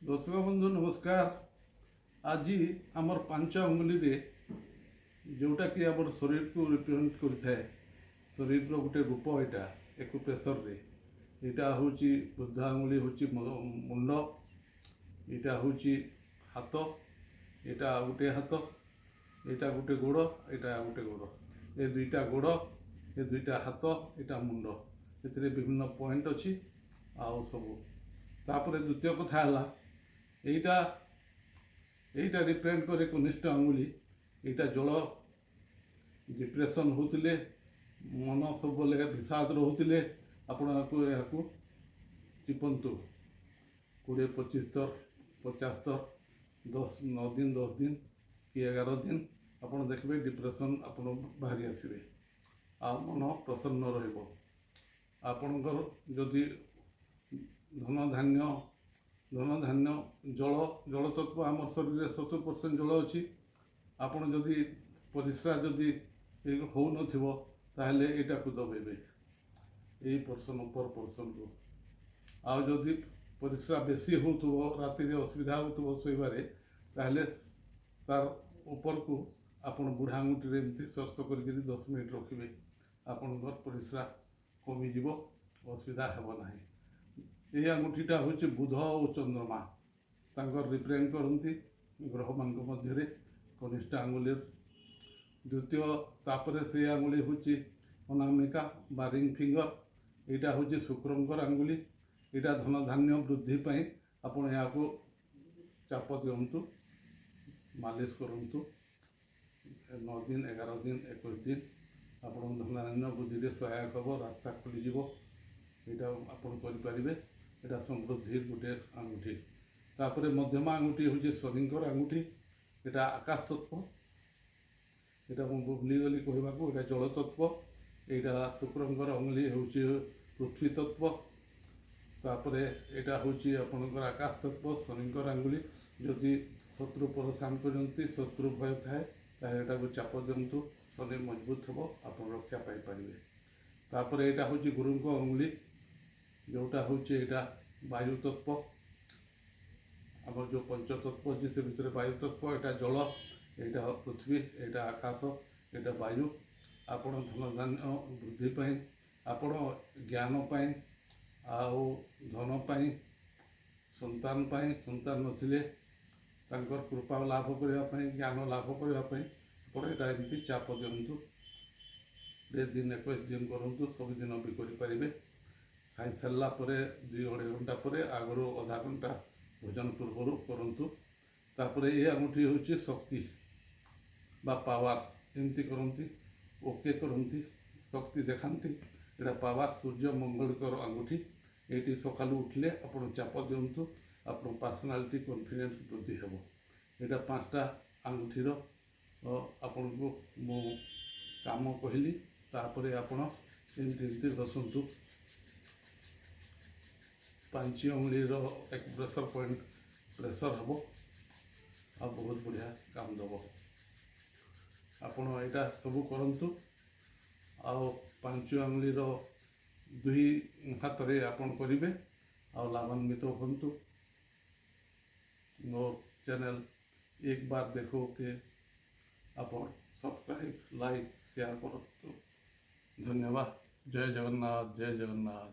दर्शक बंधु नमस्कार। आज आमर पांच अंगुली जोटा कि आम शरीर को रिप्रेजेंट करें शरीर गोटे रूप यहाँ एक प्रेसर रे यहाँ हूँ वृद्धा अंगुली हूँ मुंड यहाँ हूँ हाथ यहाँ गोटे हाथ यहाँ गोटे गोड़ यहाँ गोटे गोड़ ये दुईटा गोड़ ये दुईटा हाथ यहाँ मुंड ये विभिन्न पॉइंट अच्छी आउ सब तापर द्वितीय कथा है यहीटा रिप्रेजेंट करे कनिष्ठ अंगुली यहाँ जल डिप्रेशन होते मन सब विषाद रोते आपको यहाँ चिपंतु 20-25 थर 50 थर 9 दिन 10 दिन कि 11 दिन आप देखिए डिप्रेशन आप बाहरी आसवे आ मन प्रसन्न रपणकर जदि धन धान्य जल तत्व आम शरीर में 70% जल अच्छी आपड़ जदि परिश्रा जदि हो नाले यहाँ को दबेबे यही पर्सन उपर पर्सन को आदि परिश्रा बेसी हो राति असुविधा हो शोबारे ताहले तार ऊपर को आप बुढ़ा आंगुठी एमती स्पर्श कर 10 मिनिट रखिए आपणकर परिश्रा कमिज असुविधा हेब ना। ये आंगुठीटा हूँ बुध और चंद्रमा तांकर रिप्रेजेंट करती ग्रह मान मध्य कनिष्ठ आंगुली द्वितीय तापर से आंगुली हूँ अनामिका बा रिंग फिंगर यहाँ हूँ शुक्रंकर आंगुली यहाँ धन धान्य वृद्धि आपण यहाँ को चाप दिंतु मालिश करूँ 9 दिन 11 दिन 21 दिन आप धन धान्य वृद्धि में सहायक हम रास्ता खोलीज यहाँ आपरे यहाँ समृद्धि गोटे आंगुठी तापर मध्यमा आंगुठी हूँ शनिंकर आंगुठी यहाँ आकाश तत्व यहाँ मुझे भूलीगली कहवाक यहाँ जल तत्व यहाँ शुक्रंकर अंगुली हूँ पृथ्वी तत्व तापर यहाँ हूँ आपणकर आकाश तत्व शनिंकर आंगुली जदि शत्रु परेशान करती शत्रु भय थाए यहाँ को चाप दिंतु शनि मजबूत हम आप रक्षा पाइपर तापर यहाँ हूँ गुरु अंगुली जोटा हूँ यहाँ वायु तत्व आम जो पंचतत्व अच्छी से भितर वायु तत्व यहाँ जल यहाँ पृथ्वी यहाँ आकाश यहाँ वायु आपण धन धान्य वृद्धि आपण ज्ञान आउ धन संतान नथिले कृपा लाभ करने ज्ञान लाभ करने यहाँ एमती चाप दिंतु 10 दिन 21 दिन करूँ सबुदिन भी करें खाई सारा 2-2.5 घंटा पर आगु आधा घंटा भोजन पूर्व करूँ तापर ये आंगुठी हूँ शक्ति बा पावर एमती करती ओके करती शक्ति देखाती यहाँ पावर सूर्य मंगलकर आंगुठी ये सका उठले आप चाप दिंतु आप पर्सनालिटी कॉन्फिडेंस वृद्धि हे यहाँ 5टा आंगुठीर आपण को मु काम कहली तापर आपण एमती बसतु 5 अंगुलीर एक प्रेसर पॉइंट प्रेसर हम आ बहुत बढ़िया काम दब आपण यहाँ सब करूँ आ 5 अंगुलीर 2 हाथ में आपण करेंगे आ लाभान्वित हूँ। मोर चैनल एक बार देखो कि आप सब्सक्राइब लाइक शेयर करूँ। धन्यवाद। जय जगन्नाथ जय जगन्नाथ।